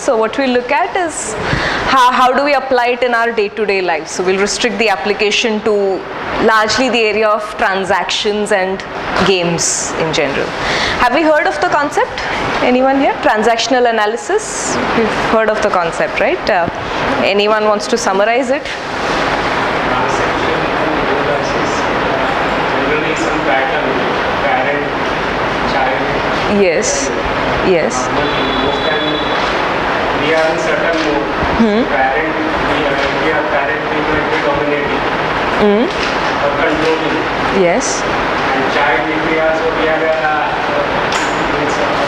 So what we look at is how do we apply it in our day-to-day life. So we'll restrict the application to largely the area of transactions and games in general. Have we heard of the concept? Anyone here? Transactional analysis? We've heard of the concept, right? Anyone wants to summarize it? Generally some pattern, parent, child. Yes. Yes. Most time we are in certain mode. Parent, we are parent, we might be dominating or controlling. Yes. And child, if we are, so we are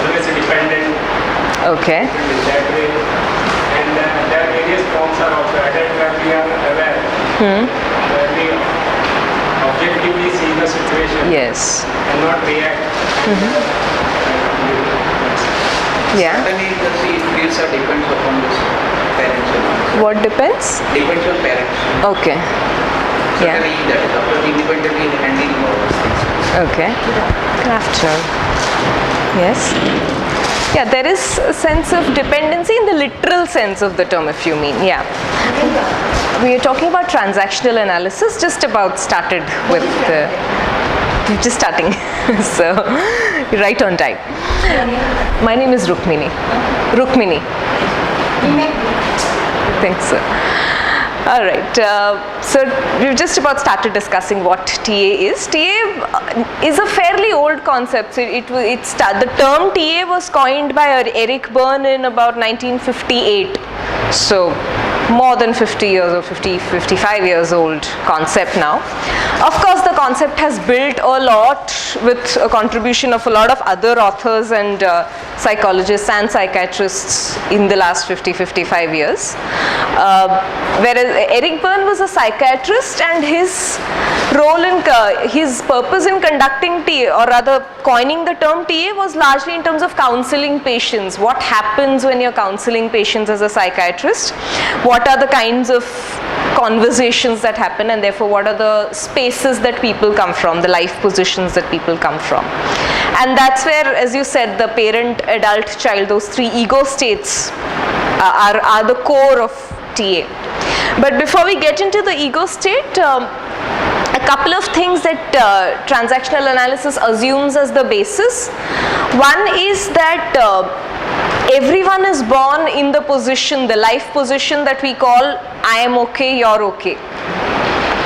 always dependent. Okay. In that way. And there are various forms are also adult where we are aware. Where we objectively see the situation. Yes. And not react. Yeah. Certainly the fields are depends upon this parents. What depends? Depends on parents. Okay. Yeah. Certainly that is after independently handling all those things. Okay. After. Yes. Yeah, there is a sense of dependency in the literal sense of the term, if you mean. Yeah. We are talking about transactional analysis, just about started with the. We're just starting, so right on time. My name is Rukmini. Rukmini. Thanks, sir. All right. So we've just about started discussing what TA is. TA is a fairly old concept. So the term TA was coined by Eric Berne in about 1958. So more than 50 years or 55 years old concept now. Of course, the concept has built a lot with a contribution of a lot of other authors and psychologists and psychiatrists in the last 50-55 years. Whereas Eric Berne was a psychiatrist, and his role in his purpose in conducting TA, or rather coining the term TA, was largely in terms of counseling patients. What happens when you're counseling patients as a psychiatrist? What are the kinds of conversations that happen, and therefore what are the spaces that people come from, the life positions that people come from. And that's where, as you said, the parent, adult, child, those three ego states are the core of TA. But before we get into the ego state, a couple of things that transactional analysis assumes as the basis. One is that everyone is born in the position, the life position that we call I am okay, you're okay.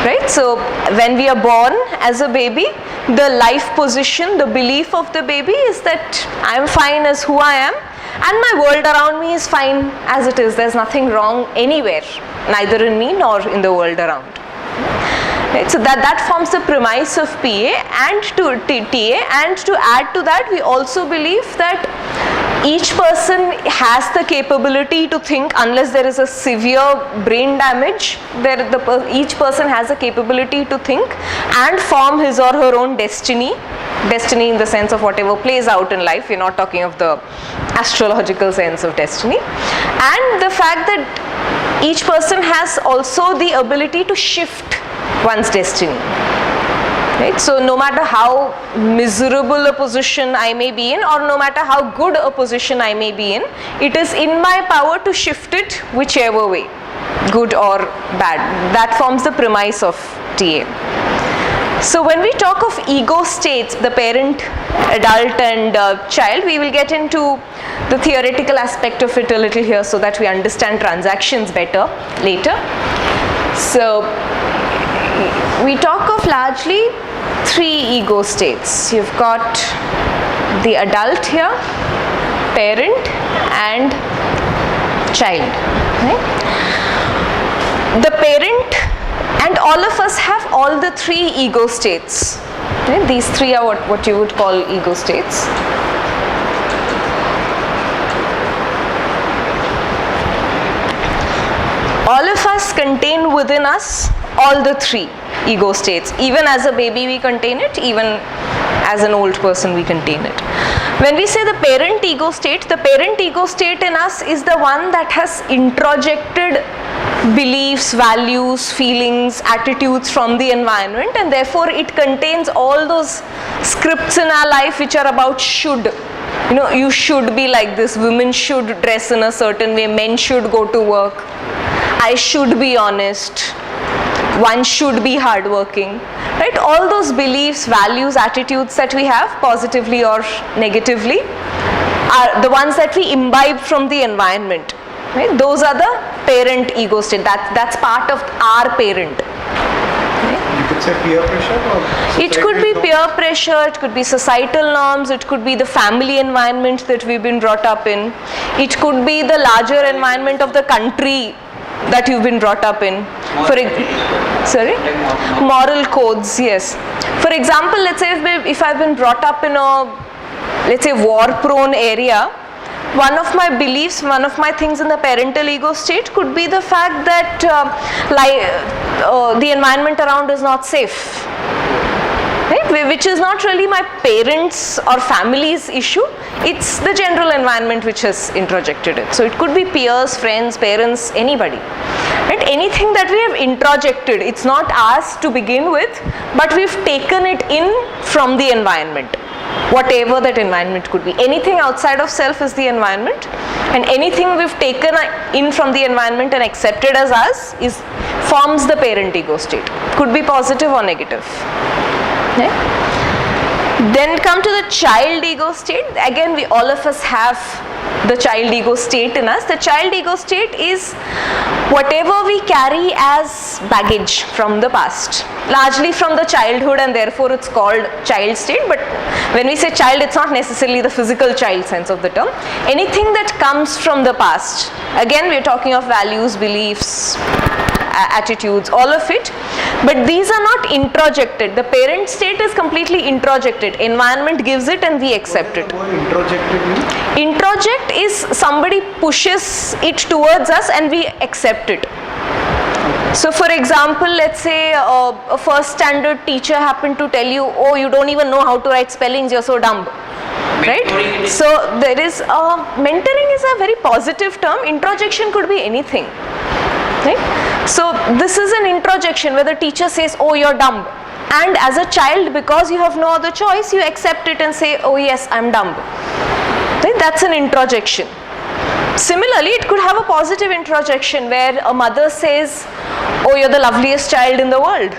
Right? So when we are born as a baby, the life position, the belief of the baby is that I am fine as who I am, and my world around me is fine as it is. There's nothing wrong anywhere, neither in me nor in the world around. Right? So that forms the premise of PA and to TA, and to add to that, we also believe that each person has the capability to think, unless there is a severe brain damage, each person has a capability to think and form his or her own destiny. Destiny in the sense of whatever plays out in life. We're not talking of the astrological sense of destiny. And the fact that each person has also the ability to shift one's destiny. Right? So no matter how miserable a position I may be in, or no matter how good a position I may be in, it is in my power to shift it whichever way, good or bad. That forms the premise of TA. So when we talk of ego states, the parent, adult and child, we will get into the theoretical aspect of it a little here so that we understand transactions better later. So we talk of largely three ego states. You've got the adult here, parent and child. Right? The parent, and all of us have all the three ego states. Right? These three are what you would call ego states. All of us contain within us all the three ego states. Even as a baby we contain it, even as an old person we contain it. When we say the parent ego state in us is the one that has introjected beliefs, values, feelings, attitudes from the environment, and therefore it contains all those scripts in our life which are about should, You should be like this, women should dress in a certain way, men should go to work, I should be honest, one should be hardworking, right? All those beliefs, values, attitudes that we have, positively or negatively, are the ones that we imbibe from the environment, right? Those are the parent ego state. That's part of our parent. You could say peer pressure, or it could be peer pressure, it could be societal norms, it could be the family environment that we've been brought up in, it could be the larger environment of the country that you've been brought up in. Moral codes, yes. For example, let's say if I've been brought up in a, let's say, war-prone area, one of my beliefs, one of my things in the parental ego state could be the fact that the environment around is not safe, right? Which is not really my parents' or family's issue, it's the general environment which has introjected it. So it could be peers, friends, parents, anybody, right? Anything that we have introjected, it's not ours to begin with, but we've taken it in from the environment. Whatever that environment could be. Anything outside of self is the environment, and anything we've taken in from the environment and accepted as us forms the parent ego state. Could be positive or negative. Okay? Then come to the child ego state. Again, all of us have the child ego state in us. The child ego state is whatever we carry as baggage from the past, largely from the childhood, and therefore it's called child state. But when we say child, it's not necessarily the physical child sense of the term. Anything that comes from the past. Again, we're talking of values, beliefs, attitudes, all of it, but these are not introjected. The parent state is completely introjected. Environment gives it and we accept it. What introjected means? Introject is somebody pushes it towards us and we accept it. So for example, let's say a first standard teacher happened to tell you, oh, you don't even know how to write spellings, you're so dumb. Right? So there is mentoring is a very positive term. Introjection could be anything. Right? So this is an introjection where the teacher says, oh, you're dumb. And as a child, because you have no other choice, you accept it and say, oh yes, I'm dumb. Right? That's an introjection. Similarly, it could have a positive introjection where a mother says, oh, you're the loveliest child in the world.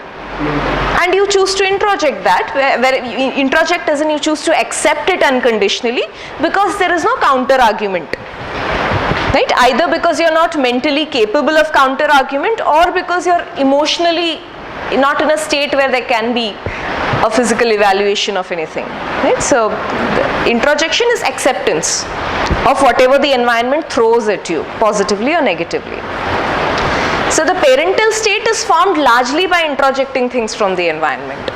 And you choose to introject that, where introject as in you choose to accept it unconditionally because there is no counter argument. Right? Either because you're not mentally capable of counter argument or because you're emotionally not in a state where there can be a physical evaluation of anything. Right? So introjection is acceptance of whatever the environment throws at you, positively or negatively. So the parental state is formed largely by introjecting things from the environment.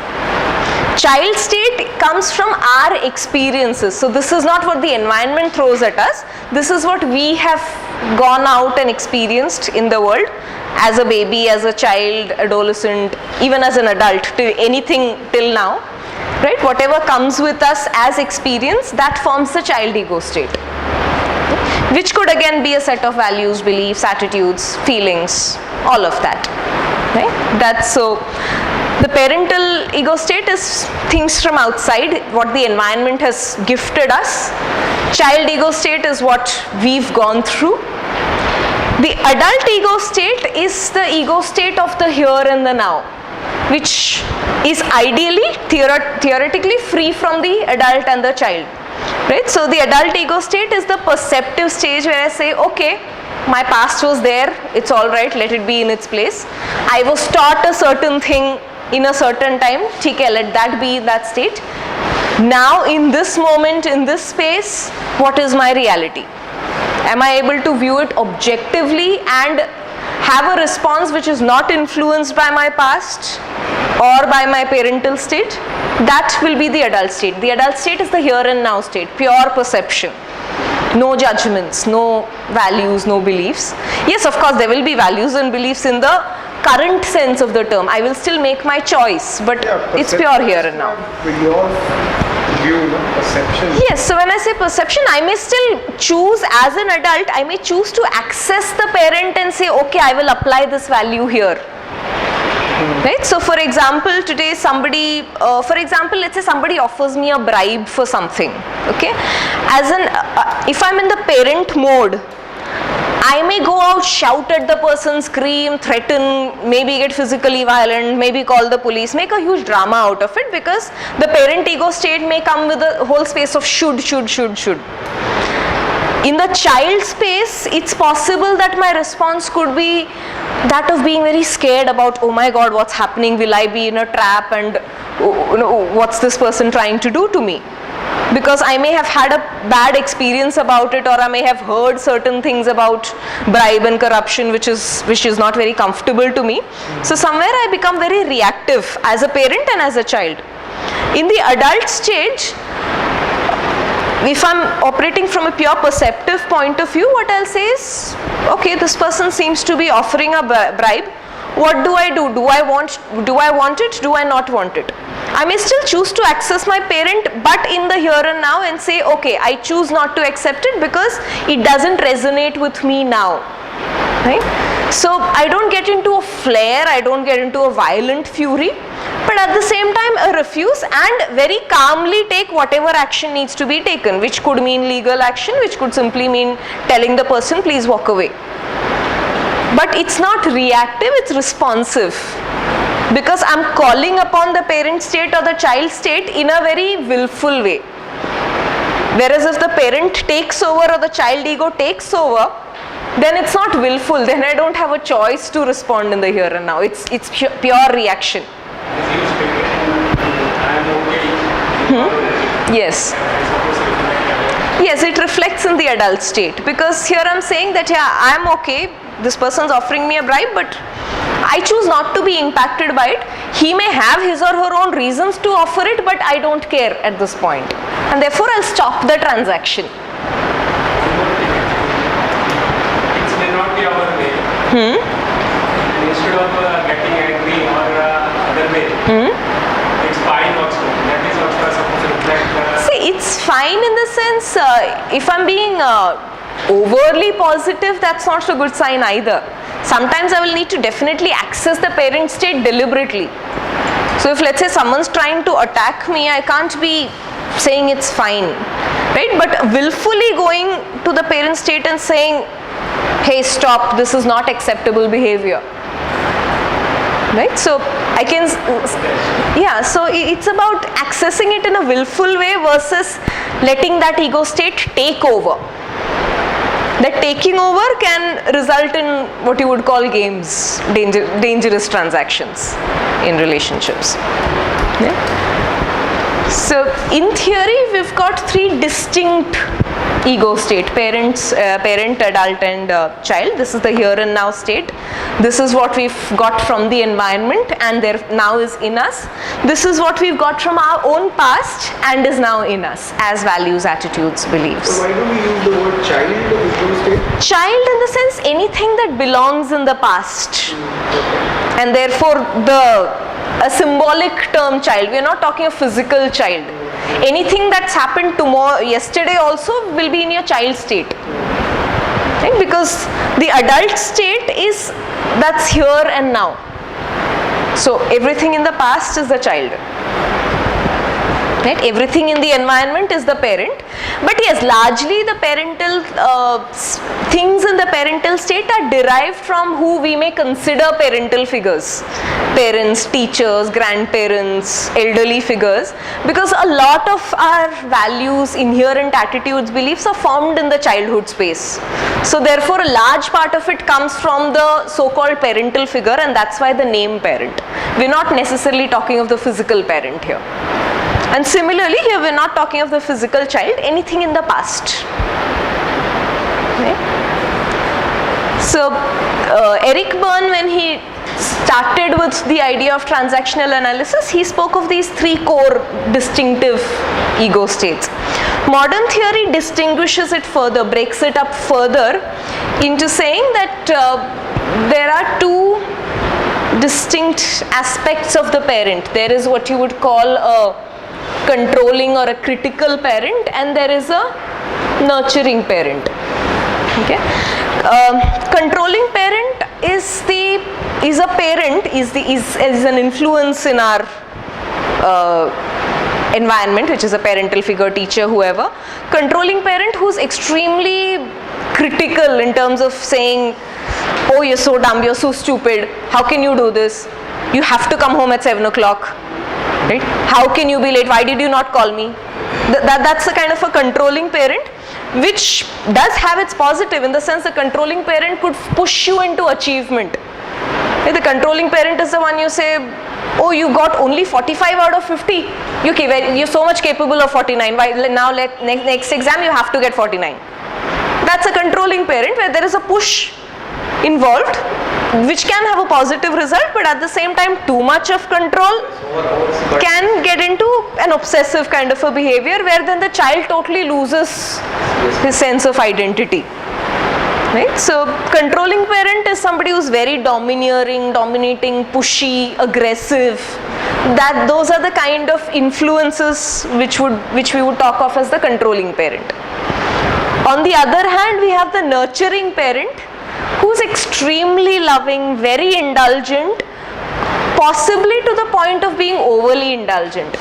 Child state comes from our experiences. So this is not what the environment throws at us. This is what we have gone out and experienced in the world as a baby, as a child, adolescent, even as an adult, anything till now. Right? Whatever comes with us as experience, that forms the child ego state, which could again be a set of values, beliefs, attitudes, feelings, all of that. Right? That's so. The parental ego state is things from outside, what the environment has gifted us. Child ego state is what we've gone through. The adult ego state is the ego state of the here and the now, which is ideally, theoretically free from the adult and the child. Right? So the adult ego state is the perceptive stage where I say, okay, my past was there, it's alright, let it be in its place. I was taught a certain thing in a certain time, okay, let that be in that state. Now in this moment, in this space, what is my reality? Am I able to view it objectively and have a response which is not influenced by my past or by my parental state? That will be the adult state. The adult state is the here and now state, pure perception. No judgments, no values, no beliefs. Yes, of course, there will be values and beliefs in the current sense of the term. I will still make my choice, but it's pure here and now. Your view, perception. Yes, so when I say perception, I may still choose as an adult, I may choose to access the parent and say, okay, I will apply this value here. Right? So for example, today somebody, let's say somebody offers me a bribe for something. Okay? If I'm in the parent mode, I may go out, shout at the person, scream, threaten, maybe get physically violent, maybe call the police, make a huge drama out of it, because the parent ego state may come with a whole space of should. In the child space, it's possible that my response could be that of being very scared about, oh my God, what's happening? Will I be in a trap? And what's this person trying to do to me? Because I may have had a bad experience about it, or I may have heard certain things about bribe and corruption which is not very comfortable to me. So somewhere I become very reactive as a parent and as a child. In the adult stage, if I'm operating from a pure perceptive point of view, what I'll say is, okay, this person seems to be offering a bribe. What do I do? Do I want it? Do I not want it? I may still choose to access my parent, but in the here and now, and say, okay, I choose not to accept it because it doesn't resonate with me now. Right? So I don't get into a flare, I don't get into a violent fury, but at the same time I refuse and very calmly take whatever action needs to be taken, which could mean legal action, which could simply mean telling the person, please walk away. But it's not reactive, it's responsive, because I'm calling upon the parent state or the child state in a very willful way. Whereas if the parent takes over or the child ego takes over, then it's not willful, then I don't have a choice to respond in the here and now. It's pure reaction. Yes. Yes, it reflects in the adult state, because here I'm saying that, yeah, I'm okay, this person's offering me a bribe, but I choose not to be impacted by it. He may have his or her own reasons to offer it, but I don't care at this point. And therefore, I'll stop the transaction. It may not be our way. Instead of getting angry or other way, it's fine also. That is also supposed to reflect. See, it's fine in the sense, if I'm being overly positive, that's not a good sign either. Sometimes I will need to definitely access the parent state deliberately. So if let's say someone's trying to attack me, I can't be saying it's fine, right? But willfully going to the parent state and saying, hey, stop, this is not acceptable behavior, right? So I can, yeah, so it's about accessing it in a willful way versus letting that ego state take over. That taking over can result in what you would call games, dangerous transactions in relationships. Yeah? So in theory, we've got three distinct ego state: parent, adult, and child. This is the here and now state. This is what we've got from the environment and there now is in us. This is what we've got from our own past and is now in us as values, attitudes, beliefs. So why do we use the word child in the ego state? Child in the sense anything that belongs in the past. And therefore a symbolic term child. We are not talking a physical child. Anything that's happened yesterday also will be in your child state. Right? Because the adult state that's here and now. So everything in the past is the child. Right? Everything in the environment is the parent. But yes, largely the parental things in the parental state are derived from who we may consider parental figures. Parents, teachers, grandparents, elderly figures. Because a lot of our values, inherent attitudes, beliefs are formed in the childhood space. So therefore a large part of it comes from the so-called parental figure, and that's why the name parent. We're not necessarily talking of the physical parent here. And similarly, here we're not talking of the physical child, anything in the past. Okay? So, Eric Berne, when he started with the idea of transactional analysis, he spoke of these three core distinctive ego states. Modern theory distinguishes it further, breaks it up further into saying that there are two distinct aspects of the parent. There is what you would call a controlling or a critical parent, and there is a nurturing parent. Okay? Controlling parent is the is a parent, is an influence in our environment, which is a parental figure, teacher, whoever. Controlling parent who's extremely critical in terms of saying, oh, you're so dumb, you're so stupid, how can you do this? You have to come home at 7 o'clock. Right? How can you be late? Why did you not call me? That's the kind of a controlling parent, which does have its positive in the sense the controlling parent could push you into achievement. Right? The controlling parent is the one you say, oh, you got only 45 out of 50. You're so much capable of 49. Why now? Next exam you have to get 49. That's a controlling parent where there is a push involved, which can have a positive result, but at the same time too much of control can get into an obsessive kind of a behavior where then the child totally loses his sense of identity. Right? So controlling parent is somebody who's very domineering, dominating, pushy, aggressive. Those are the kind of influences which we would talk of as the controlling parent. On the other hand, we have the nurturing parent, who's extremely loving, very indulgent, possibly to the point of being overly indulgent.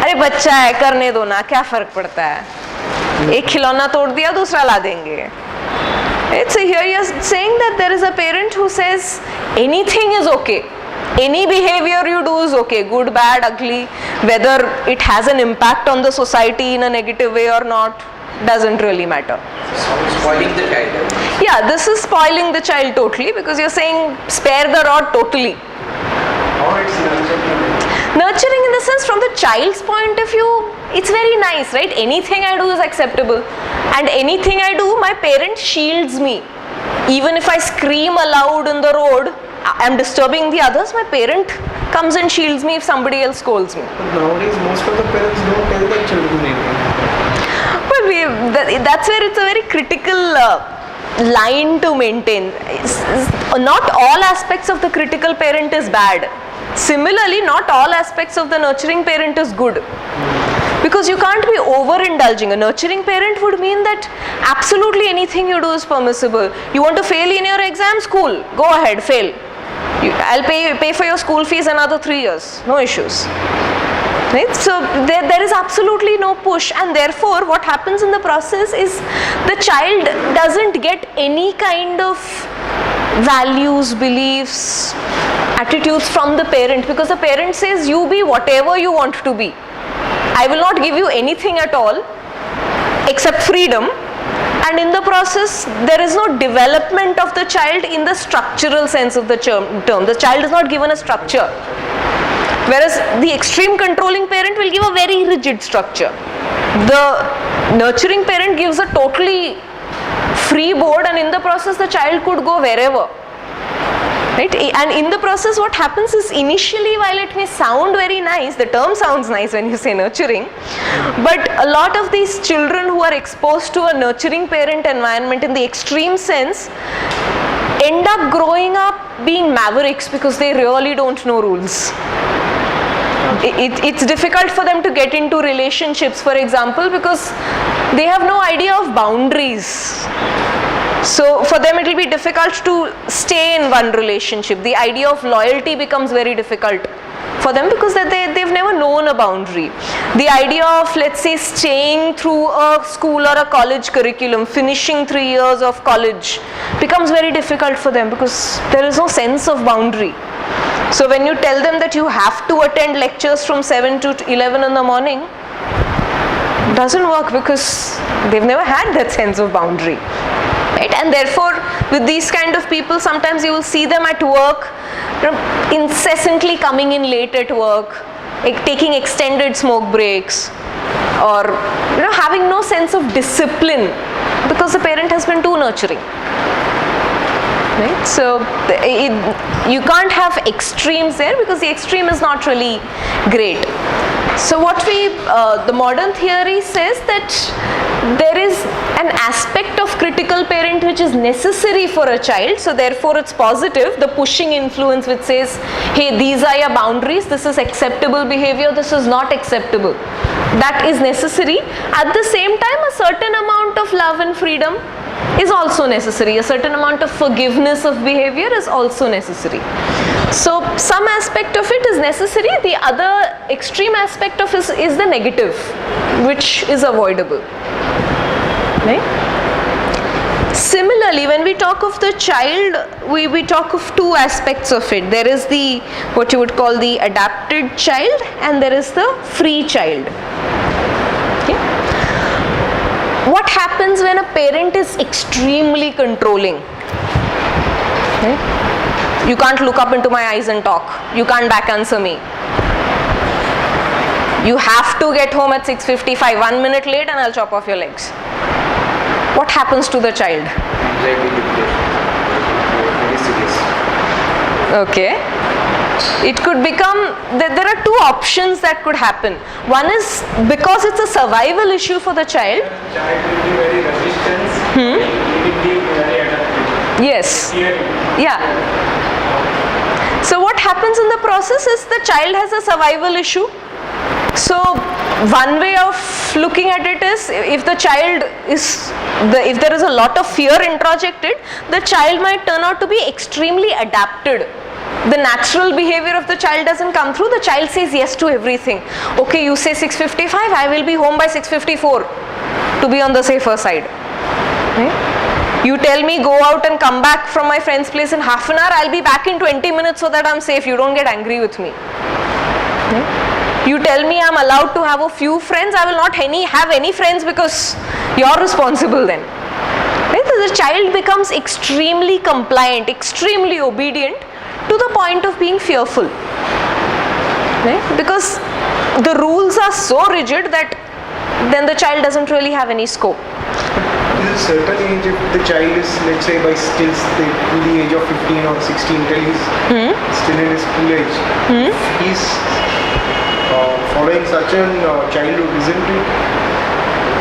अरे बच्चा है, करने दो ना, क्या फर्क पड़ता है? एक खिलौना तोड़ दिया, दूसरा ला देंगे. So here you're saying that there is a parent who says anything is okay. Any behavior you do is okay, good, bad, ugly, whether it has an impact on the society in a negative way or not, doesn't really matter. Spoiling the child. Yeah, this is spoiling the child totally, because you're saying spare the rod totally. Or it's nurturing. Nurturing in the sense from the child's point of view, it's very nice, right? Anything I do is acceptable, and anything I do, my parent shields me. Even if I scream aloud in the road, I'm disturbing the others, my parent comes and shields me if somebody else scolds me. But nowadays, most of the parents don't tell their children anything. Well, that's where it's a very critical line to maintain. Not all aspects of the critical parent is bad. Similarly, not all aspects of the nurturing parent is good. Because you can't be over-indulging. A nurturing parent would mean that absolutely anything you do is permissible. You want to fail in your exams? Cool. Go ahead, fail. I'll pay for your school fees another 3 years. No issues. Right? So there is absolutely no push, and therefore what happens in the process is the child doesn't get any kind of values, beliefs, attitudes from the parent, because the parent says you be whatever you want to be. I will not give you anything at all except freedom, and in the process there is no development of the child in the structural sense of the term. The child is not given a structure. Whereas the extreme controlling parent will give a very rigid structure. The nurturing parent gives a totally free board, and in the process the child could go wherever. Right? And in the process what happens is, initially while it may sound very nice, the term sounds nice when you say nurturing, but a lot of these children who are exposed to a nurturing parent environment in the extreme sense end up growing up being mavericks because they really don't know rules. It's difficult for them to get into relationships, for example, because they have no idea of boundaries. So for them it will be difficult to stay in one relationship. The idea of loyalty becomes very difficult for them because they've never known a boundary. The idea of, let's say, staying through a school or a college curriculum, finishing 3 years of college, becomes very difficult for them because there is no sense of boundary. So when you tell them that you have to attend lectures from 7 to 11 in the morning, it doesn't work because they've never had that sense of boundary. Right? And therefore, with these kind of people, sometimes you will see them at work, incessantly coming in late at work, taking extended smoke breaks, or having no sense of discipline because the parent has been too nurturing. Right? So you can't have extremes there because the extreme is not really great. So what the modern theory says that there is an aspect of critical parent which is necessary for a child, so therefore it's positive, the pushing influence which says, hey, these are your boundaries, this is acceptable behavior, this is not acceptable. That is necessary. At the same time, a certain amount of love and freedom is also necessary. A certain amount of forgiveness of behavior is also necessary. So some aspect of it is necessary, the other extreme aspect of it is the negative, which is avoidable. Right? Similarly, when we talk of the child, we talk of two aspects of it. There is the, what you would call the adapted child, and there is the free child. Okay? What happens when a parent is extremely controlling? Okay? You can't look up into my eyes and talk. You can't back answer me. You have to get home at 6:55, 1 minute late and I'll chop off your legs. What happens to the child? Anxiety, depression. Very serious. Okay. It could become, there are two options that could happen. One is because it's a survival issue for the child. Child will be very resistant. He will be very adaptive. Yes. Fearing. Yeah. So what happens in the process is the child has a survival issue. So one way of looking at it is, if the child is, if there is a lot of fear introjected, the child might turn out to be extremely adapted. The natural behavior of the child doesn't come through. The child says yes to everything. Okay, you say 6:55, I will be home by 6:54 to be on the safer side. Okay? You tell me go out and come back from my friend's place in half an hour, I'll be back in 20 minutes so that I'm safe. You don't get angry with me. Okay? You tell me I'm allowed to have a few friends, I will not have any friends because you're responsible then. Right? So the child becomes extremely compliant, extremely obedient to the point of being fearful. Right? Because the rules are so rigid that then the child doesn't really have any scope. Till a certain age, if the child is, let's say, by still the age of 15 or 16 till he's still in his school age, he's following such a childhood, isn't it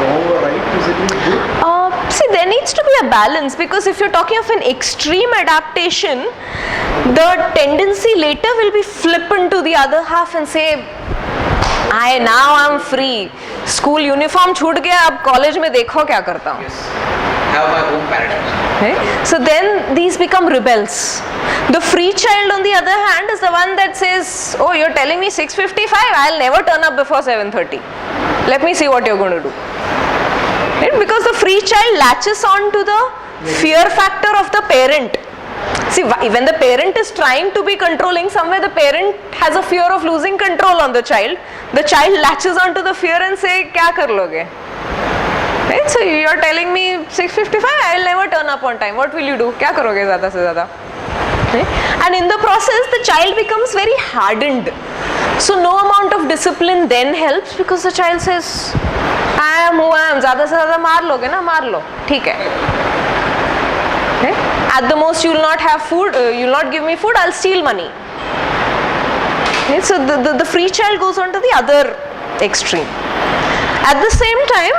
wrong or right? Is it good? See, there needs to be a balance, because if you're talking of an extreme adaptation, the tendency later will be flip into the other half and say, now I'm free. School uniform छूट गया, अब college में देखो क्या करता हूँ. Yes. Have my own parents. Right? So then these become rebels. The free child, on the other hand, is the one that says, oh, you're telling me 6:55, I'll never turn up before 7:30. Let me see what you're going to do. Right? Because the free child latches on to the fear factor of the parent. See, when the parent is trying to be controlling, somewhere the parent has a fear of losing control on the child latches onto the fear and say, kya kar loge? Right? So you're telling me 6:55, I'll never turn up on time. What will you do? Kya karoge zyada se zyada? Right? And in the process, the child becomes very hardened. So no amount of discipline then helps, because the child says, I am who I am. Zyada se zyada maar loge na, maar lo. ठीक है. Okay? At the most, you will not have food, you will not give me food, I'll steal money. Okay? So the free child goes on to the other extreme. At the same time,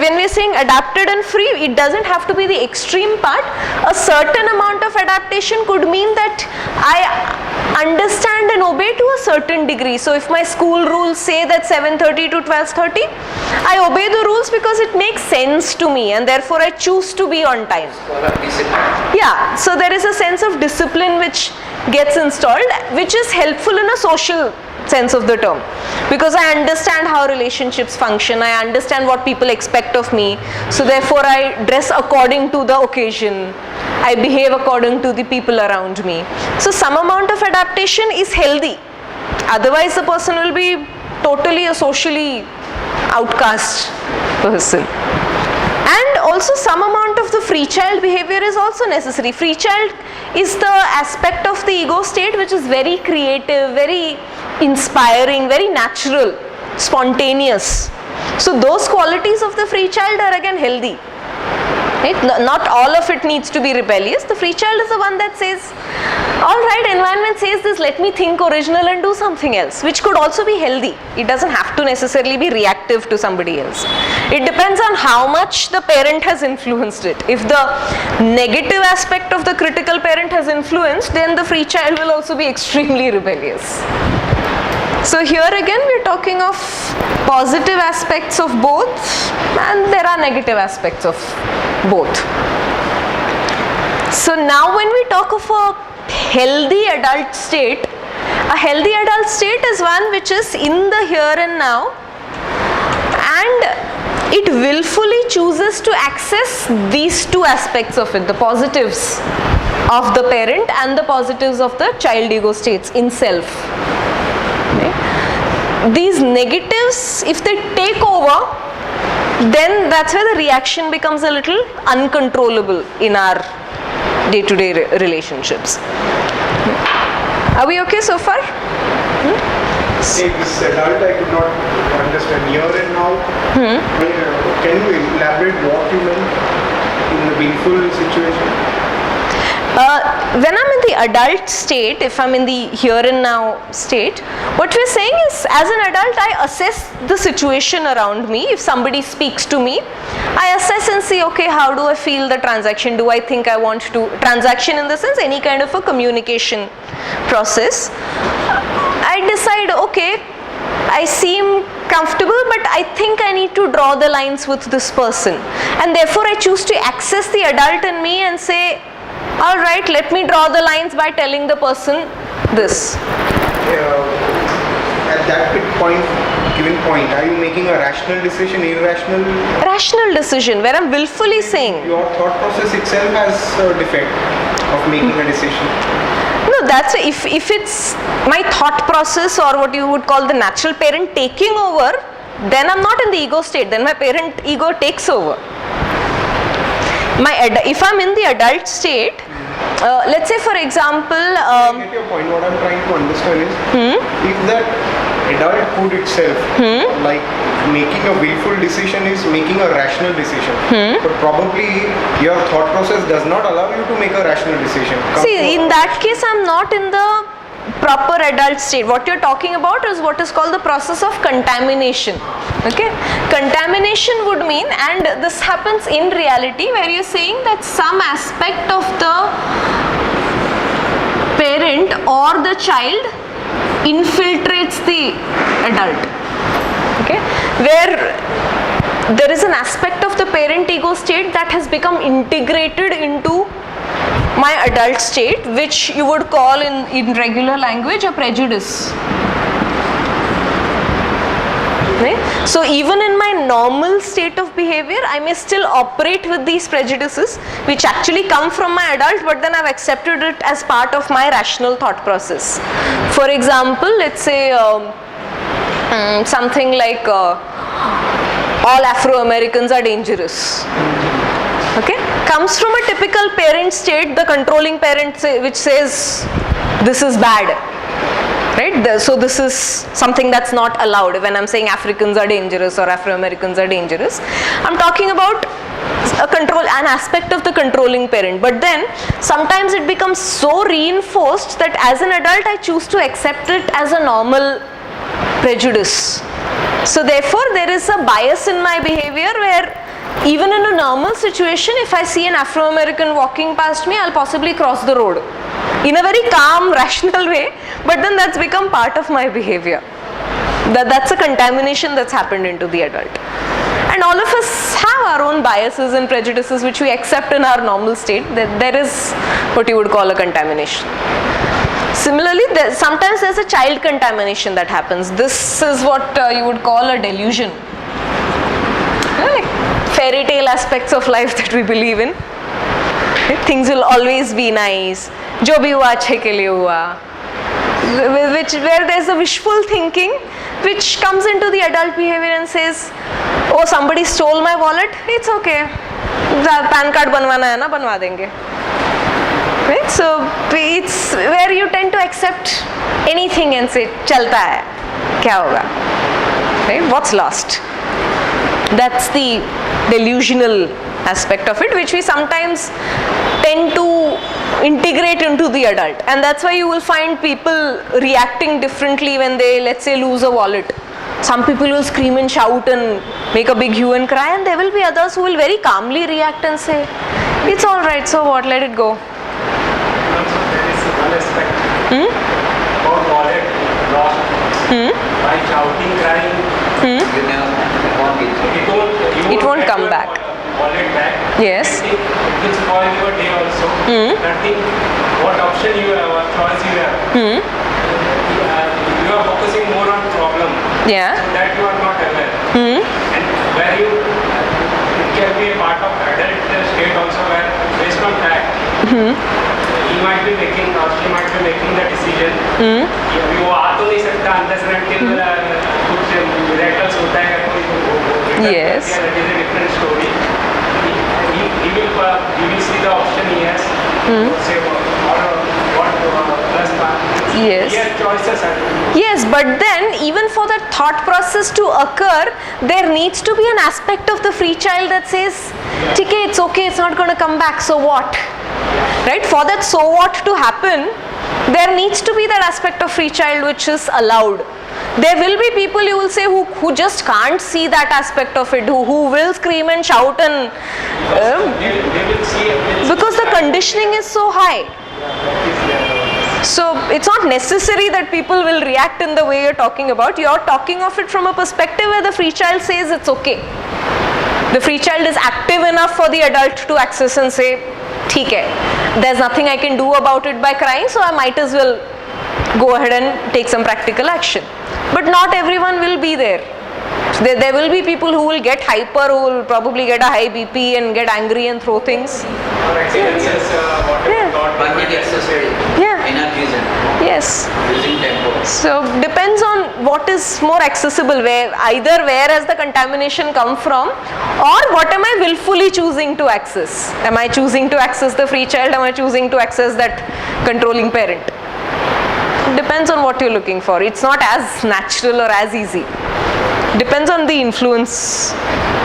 when we are saying adapted and free, it doesn't have to be the extreme part. A certain amount of adaptation could mean that I understand and obey to a certain degree. So if my school rules say that 7:30 to 12:30, I obey the rules because it makes sense to me, and therefore I choose to be on time. Yeah, so there is a sense of discipline which gets installed, which is helpful in a social sense of the term, because I understand how relationships function, I understand what people expect of me, so therefore I dress according to the occasion, I behave according to the people around me. So some amount of adaptation is healthy, otherwise the person will be totally a socially outcast person. And also some amount of the free child behavior is also necessary. Free child is the aspect of the ego state which is very creative, very inspiring, very natural, spontaneous. So those qualities of the free child are again healthy. Right? Not all of it needs to be rebellious. The free child is the one that says, alright, environment says this, let me think original and do something else, which could also be healthy. It doesn't have to necessarily be reactive to somebody else. It depends on how much the parent has influenced it. If the negative aspect of the critical parent has influenced, then the free child will also be extremely rebellious. So here again we are talking of positive aspects of both, and there are negative aspects of both. So now when we talk of a healthy adult state, a healthy adult state is one which is in the here and now, and it willfully chooses to access these two aspects of it, the positives of the parent and the positives of the child ego states in self. Okay. These negatives, if they take over, then that's where the reaction becomes a little uncontrollable in our day-to-day relationships. Are we okay so far? Hey, this adult I could not understand. Here and now, can you elaborate what you meant in the willful situation? When I'm in the adult state, if I'm in the here and now state, what we're saying is, as an adult, I assess the situation around me. If somebody speaks to me, I assess and see, okay, how do I feel the transaction? Do I think I want to, transaction in the sense, any kind of a communication process. I decide, okay, I seem comfortable, but I think I need to draw the lines with this person. And therefore, I choose to access the adult in me and say, all right, let me draw the lines by telling the person this. At that given point, are you making a rational decision, irrational? Rational decision, where I'm willfully saying. Your thought process itself has a defect of making a decision. No, that's if it's my thought process, or what you would call the natural parent taking over, then I'm not in the ego state, then my parent ego takes over. If I'm in the adult state, let's say for example, I get your point. What I'm trying to understand is, if that adulthood itself, like making a willful decision is making a rational decision, but probably your thought process does not allow you to make a rational decision. See, in that case, I'm not in the proper adult state. What you're talking about is what is called the process of contamination. Okay, contamination would mean, and this happens in reality, where you're saying that some aspect of the parent or the child infiltrates the adult. Okay, where there is an aspect of the parent ego state that has become integrated into my adult state, which you would call in regular language a prejudice. Okay? So even in my normal state of behavior, I may still operate with these prejudices which actually come from my adult, but then I've accepted it as part of my rational thought process. For example, let's say something like all Afro-Americans are dangerous. Okay, comes from a typical parent state, the controlling parent which says this is bad, right? So this is something that's not allowed. When I'm saying Africans are dangerous or Afro-Americans are dangerous, I'm talking about an aspect of the controlling parent. But then sometimes it becomes so reinforced that as an adult I choose to accept it as a normal prejudice. So therefore there is a bias in my behavior where even in a normal situation, if I see an Afro-American walking past me, I'll possibly cross the road in a very calm, rational way, but then that's become part of my behavior. That's a contamination that's happened into the adult. And all of us have our own biases and prejudices which we accept in our normal state. There is what you would call a contamination. Similarly, sometimes there's a child contamination that happens. This is what you would call a delusion. Like fairy tale aspects of life that we believe in. Things will always be nice. Jo bhi hua achhe ke liye hua. Where there's a wishful thinking which comes into the adult behavior and says, oh, somebody stole my wallet, it's okay. PAN card banwana hai na, banwa denge. Right? So it's where you tend to accept anything and say, chalta hai, kya hoga? Right? What's lost? That's the delusional aspect of it, which we sometimes tend to integrate into the adult, and that's why you will find people reacting differently when they, let's say, lose a wallet. Some people will scream and shout and make a big hue and cry, and there will be others who will very calmly react and say, it's all right, so what, let it go. Also, there is one aspect about wallet lost. by shouting, crying, You never won't get it. you It won't get come your back. wallet back. Yes. It will spoil your day also. Nothing. What option you have, what choice you have. You are focusing more on problem. Yeah. So that you are not aware. And where it can be a part of adult state also where based on fact, he might be making or she might be making the decision. वो आ तो नहीं सकता अंदर से until कुछ miracles होता है कोई Yes. that is a different story. He will see the option he has. Say what plus part. Yes. He has choices. Yes, but then even for that thought process to occur, there needs to be an aspect of the free child that says, "Okay, it's okay, it's not going to come back, so what?" Right? For that "so what" to happen, there needs to be that aspect of free child which is allowed. There will be people, you will say, who just can't see that aspect of it, who will scream and shout and They will see because the conditioning is so high. So it's not necessary that people will react in the way you're talking about. You're talking of it from a perspective where the free child says it's okay. The free child is active enough for the adult to access and say, "ठीक है, there's nothing I can do about it by crying, so I might as well go ahead and take some practical action." But not everyone will be there. There will be people who will get hyper, who will probably get a high BP and get angry and throw things. or accidents, whatever Yeah. thought. Burning exercise, Yeah. energies and Yes. losing tempo. So depends on what is more accessible, where has the contamination come from, or what am I willfully choosing to access. Am I choosing to access the free child? Am I choosing to access that controlling parent? Depends on what you're looking for. It's not as natural or as easy. Depends on the influence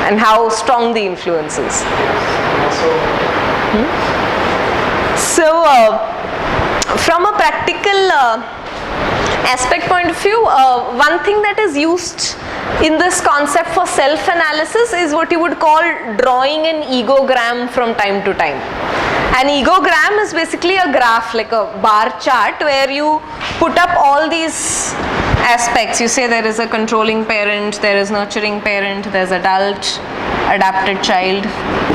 and how strong the influence is. So from a practical aspect point of view, one thing that is used in this concept for self-analysis is what you would call drawing an egogram from time to time. An egogram is basically a graph, like a bar chart, where you put up all these aspects. You say there is a controlling parent, there is nurturing parent, there's adult, adapted child,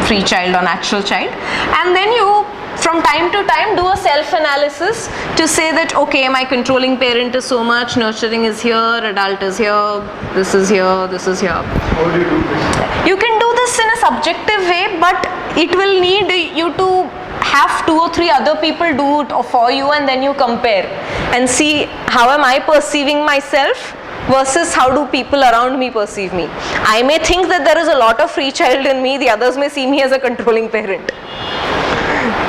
free child or natural child, and then you from time to time do a self-analysis to say that, okay, my controlling parent is so much, nurturing is here, adult is here, this is here, this is here. How do you do this? You can do this in a subjective way, but it will need you to have 2 or 3 other people do it for you, and then you compare and see how am I perceiving myself versus how do people around me perceive me. I may think that there is a lot of free child in me, the others may see me as a controlling parent.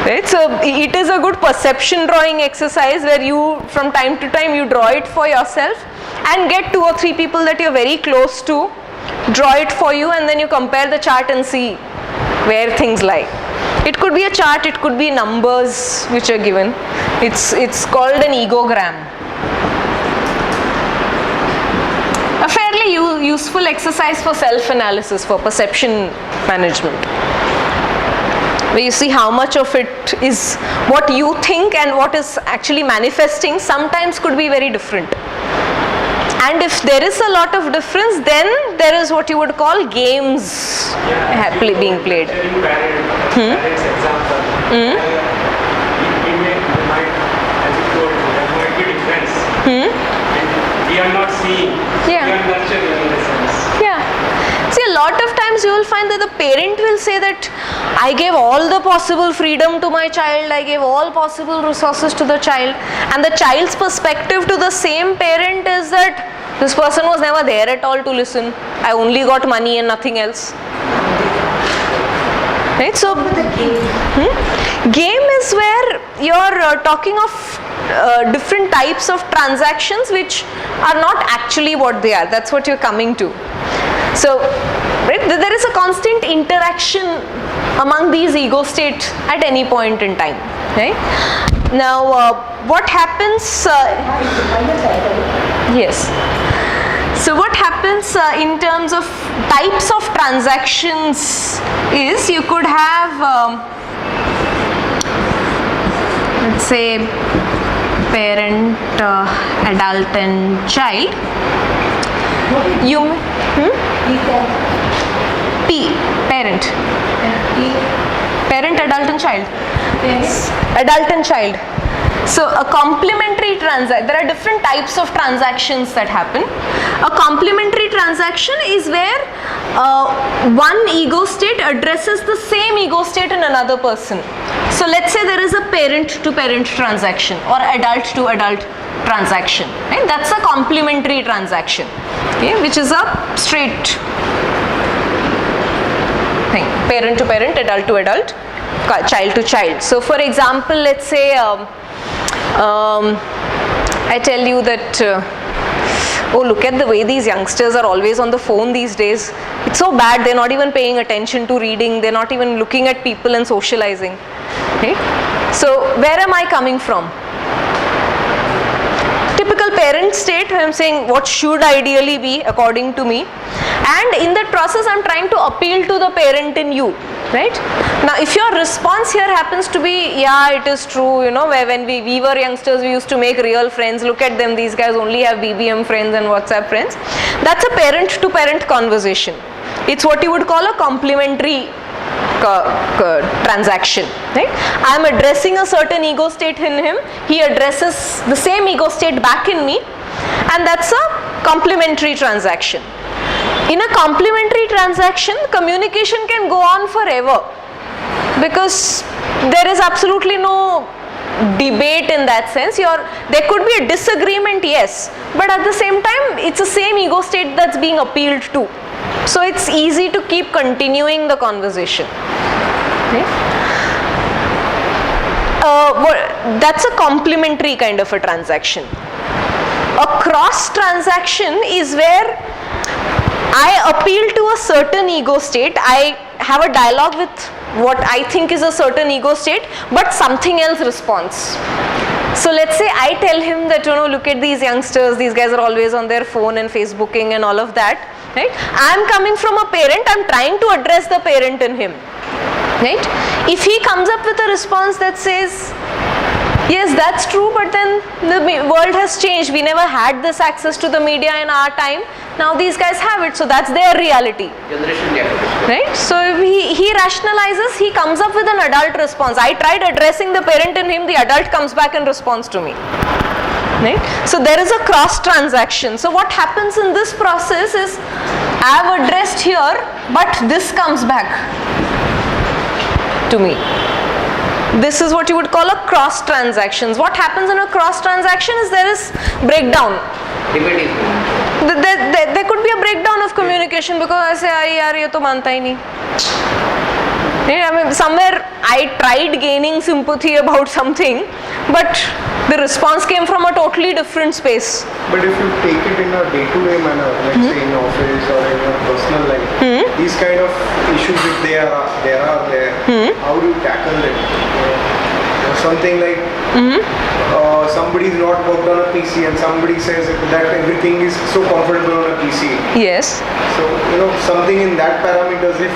Right? So it is a good perception drawing exercise where you from time to time you draw it for yourself and get 2 or 3 people that you're very close to, draw it for you, and then you compare the chart and see where things lie. It could be a chart, it could be numbers which are given. It's called an egogram. A fairly useful exercise for self-analysis, for perception management, where you see how much of it is what you think and what is actually manifesting sometimes could be very different. And if there is a lot of difference, then there is what you would call games being played. Parents example. We might, as you told, there might be difference. And we are not seeing. Yeah. We are nurturing in the sense. Yeah. See, a lot of times you will find that the parent will say that I gave all the possible freedom to my child, I gave all possible resources to the child, and the child's perspective to the same parent is that this person was never there at all to listen. I only got money and nothing else. Right? So, game is where you're talking of different types of transactions which are not actually what they are. That's what you're coming to. So, right, there is a constant interaction among these ego states at any point in time. Right? Now, what happens? Yes. So what happens in terms of types of transactions is you could have, let's say, parent, adult and child. You, P, parent. Parent, adult and child. Adult and child. So a complementary transaction, there are different types of transactions that happen. A complementary transaction is where one ego state addresses the same ego state in another person. So let's say there is a parent to parent transaction or adult to adult transaction, right? That's a complementary transaction, okay, which is a straight thing, parent to parent, adult to adult, child to child. So for example, let's say I tell you that oh, look at the way these youngsters are always on the phone these days. It's so bad, they're not even paying attention to reading, they're not even looking at people and socializing. Okay? So where am I coming from? Typical parent state, I am saying what should ideally be according to me, and in that process I am trying to appeal to the parent in you, right? Now if your response here happens to be, yeah, it is true, you know, where when we were youngsters we used to make real friends, look at them, these guys only have BBM friends and WhatsApp friends, that's a parent to parent conversation. It's what you would call a complementary transaction, right? I am addressing a certain ego state in him, he addresses the same ego state back in me, and that's a complementary transaction. In a complementary transaction, communication can go on forever because there is absolutely no debate in that sense. There could be a disagreement, yes, but at the same time it's the same ego state that's being appealed to. So it's easy to keep continuing the conversation. Okay? That's a complementary kind of a transaction. A cross transaction is where I appeal to a certain ego state, I have a dialogue with what I think is a certain ego state, but something else responds. So let's say I tell him that, you know, look at these youngsters, these guys are always on their phone and Facebooking and all of that, right? I am coming from a parent, I am trying to address the parent in him, right? If he comes up with a response that says, yes, that's true, but then the world has changed, we never had this access to the media in our time, now these guys have it, so that's their reality. Generation gap. Right? So if he rationalizes, he comes up with an adult response. I tried addressing the parent in him, the adult comes back and responds to me. Right? So there is a cross transaction. So what happens in this process is, I have addressed here, but this comes back to me. This is what you would call a cross transactions. What happens in a cross transaction is there is breakdown. Debate is going. There could be a breakdown of communication because I say, yaar, ye to manta hi nahi. I mean, somewhere I tried gaining sympathy about something, but the response came from a totally different space. But if you take it in a day-to-day manner, let's say in office or in your personal life, these kind of issues, if there are there, how do you tackle it? Something like somebody is not worked on a PC and somebody says that everything is so comfortable on a PC. Yes. So, you know, something in that parameters, if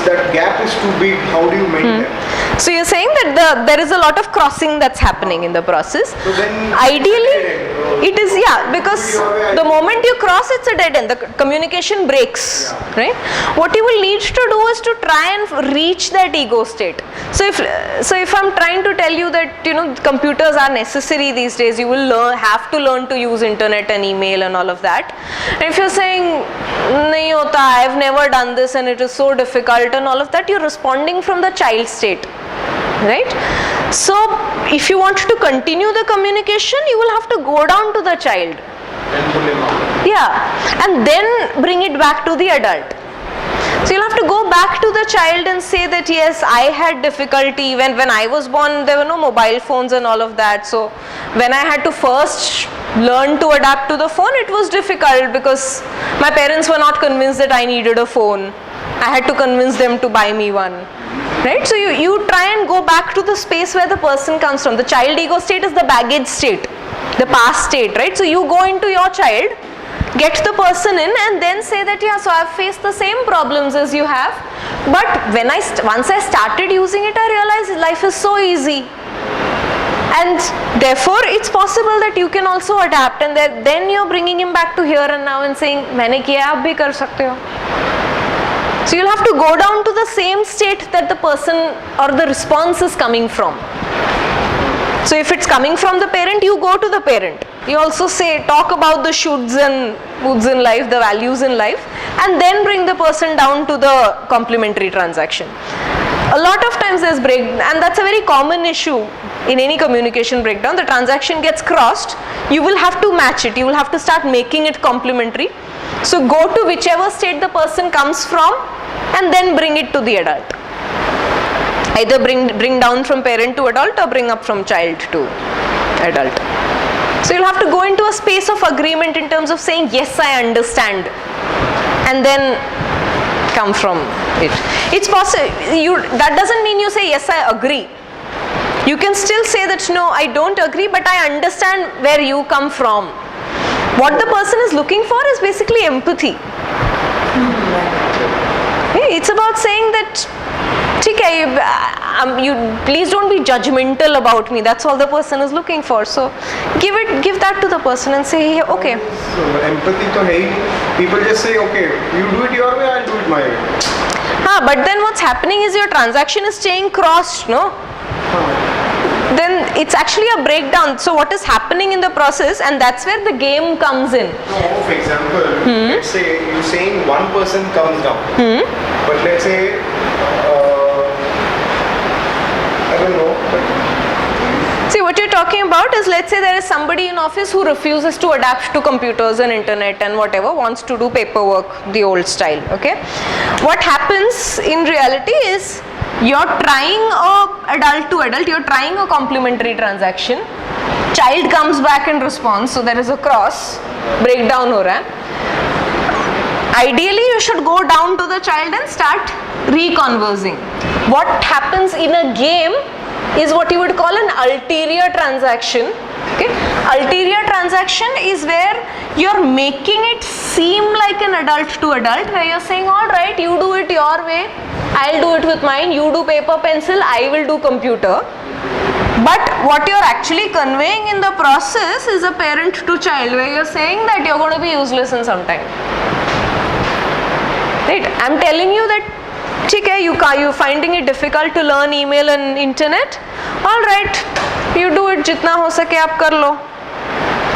that gap is too big, how do you maintain that? So you're saying that there is a lot of crossing that's happening in the process. So then ideally, it is, yeah, because the moment you cross, it's a dead end. The communication breaks, right? What you will need to do is to try and reach that ego state. So if I'm trying to tell you that, you know, computers are necessary these days, you will have to learn to use internet and email and all of that. And if you're saying, nahi hota, I've never done this and it is so difficult and all of that, you're responding from the child state. Right? So if you want to continue the communication, you will have to go down to the child. Yeah, and then bring it back to the adult. So you'll have to go back to the child and say that yes, I had difficulty when I was born, there were no mobile phones and all of that. So when I had to first learn to adapt to the phone, it was difficult because my parents were not convinced that I needed a phone. I had to convince them to buy me one. Right? So you try and go back to the space where the person comes from. The child ego state is the baggage state, the past state, right? So you go into your child, get the person in and then say that, yeah, so I've faced the same problems as you have, but when once I started using it, I realized life is so easy. And therefore it's possible that you can also adapt, and then you're bringing him back to here and now and saying मैंने किया आप भी कर सकते हो. So you'll have to go down to the same state that the person or the response is coming from. So if it's coming from the parent, you go to the parent. You also say, talk about the shoulds and woulds in life, the values in life, and then bring the person down to the complementary transaction. A lot of times there's break, and that's a very common issue in any communication breakdown. The transaction gets crossed, you will have to match it, you will have to start making it complementary. So go to whichever state the person comes from and then bring it to the adult. Either bring down from parent to adult or bring up from child to adult. So you'll have to go into a space of agreement in terms of saying, yes, I understand, and then come from it. It's possible, that doesn't mean you say, yes, I agree. You can still say that, no, I don't agree, but I understand where you come from. What the person is looking for is basically empathy. It's about saying that, you please don't be judgmental about me. That's all the person is looking for. So give that to the person and say, hey, okay. So empathy to hai nahi. People just say, okay, you do it your way, I'll do it my way. But then what's happening is your transaction is staying crossed, no? Then it's actually a breakdown. So what is happening in the process, and that's where the game comes in. No, for example, let's say you're saying one person comes down, but let's say, I don't know. See, what you're talking about is, let's say there is somebody in office who refuses to adapt to computers and internet and whatever, wants to do paperwork the old style, okay? What happens in reality is, you're trying adult to adult, you're trying a complementary transaction, child comes back in response, so there is a cross, breakdown ho raha hai. Ideally, you should go down to the child and start reconversing. What happens in a game is what you would call an ulterior transaction. Okay? Ulterior transaction is where you're making it seem like an adult to adult, where you're saying, all right, you do it your way, I'll do it with mine, you do paper pencil, I will do computer. But what you're actually conveying in the process is a parent to child, where you're saying that you're going to be useless in some time. Right? I'm telling you that you're finding it difficult to learn email and internet. All right, you do it, jitna ho sake aap kar lo.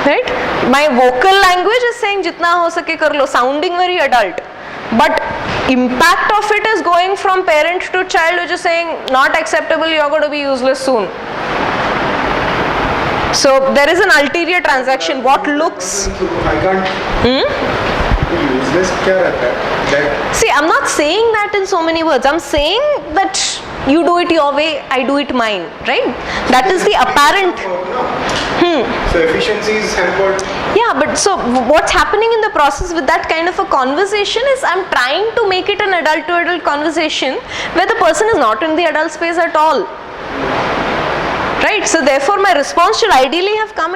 Right? My vocal language is saying jitna ho sake kar lo, sounding very adult. But impact of it is going from parent to child, which is saying not acceptable, you're going to be useless soon. So there is an ulterior transaction. What looks... I can't... Useless kya rehta hai? See, I'm not saying that in so many words. I'm saying that you do it your way, I do it mine, right? That is the apparent... So efficiency is hampered. Yeah, but so what's happening in the process with that kind of a conversation is, I'm trying to make it an adult to adult conversation where the person is not in the adult space at all. Right? So therefore my response should ideally have come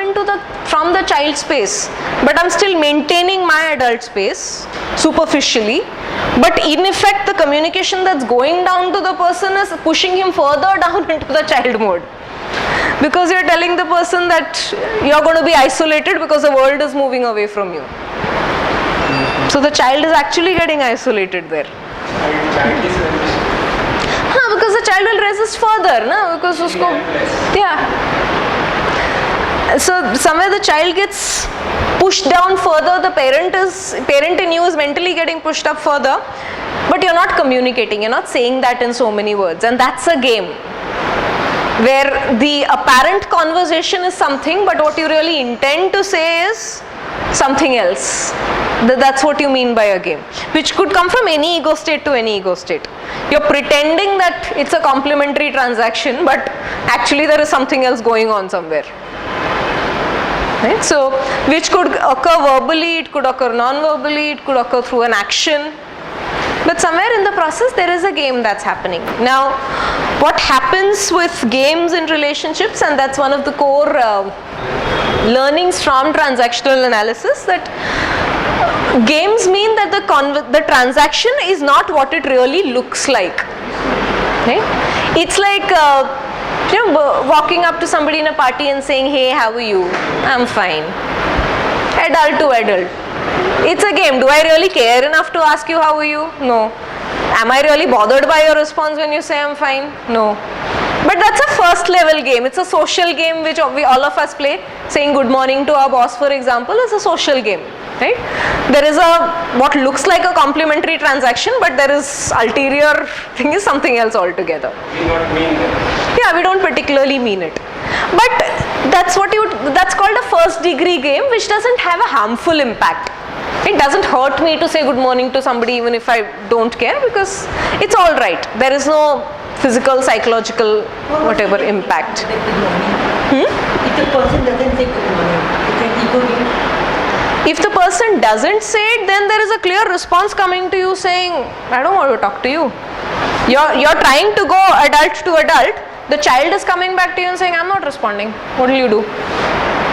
from the child space, but I'm still maintaining my adult space superficially, but in effect the communication that's going down to the person is pushing him further down into the child mode, because you're telling the person that you're going to be isolated because the world is moving away from you. So the child is actually getting isolated there. Because the child will resist further, no? Because usko, yeah. So somewhere the child gets pushed down further, the parent in you is mentally getting pushed up further, but you're not communicating, you're not saying that in so many words, and that's a game where the apparent conversation is something, but what you really intend to say is something else. That's what you mean by a game, which could come from any ego state to any ego state. You're pretending that it's a complementary transaction, but actually there is something else going on somewhere. Right? So, which could occur verbally, it could occur non-verbally, it could occur through an action. But somewhere in the process there is a game that's happening. Now, what happens with games in relationships, and that's one of the core learnings from transactional analysis, that games mean that the transaction is not what it really looks like. Right? It's like Walking up to somebody in a party and saying, hey, how are you? I'm fine. Adult to adult. It's a game. Do I really care enough to ask you how are you? No. Am I really bothered by your response when you say I'm fine? No. But that's a first level game. It's a social game which all of us play. Saying good morning to our boss, for example, is a social game. Right? There is what looks like a complimentary transaction, but there is ulterior thing is something else altogether. We not mean that. Yeah, we don't particularly mean it. But that's called a first degree game, which doesn't have a harmful impact. It doesn't hurt me to say good morning to somebody even if I don't care, because it's all right. There is no physical, psychological, whatever impact. If the person doesn't say good morning, it's an ego game. If the person doesn't say it, then there is a clear response coming to you saying, I don't want to talk to you. You're trying to go adult to adult. The child is coming back to you and saying, I'm not responding. What will you do?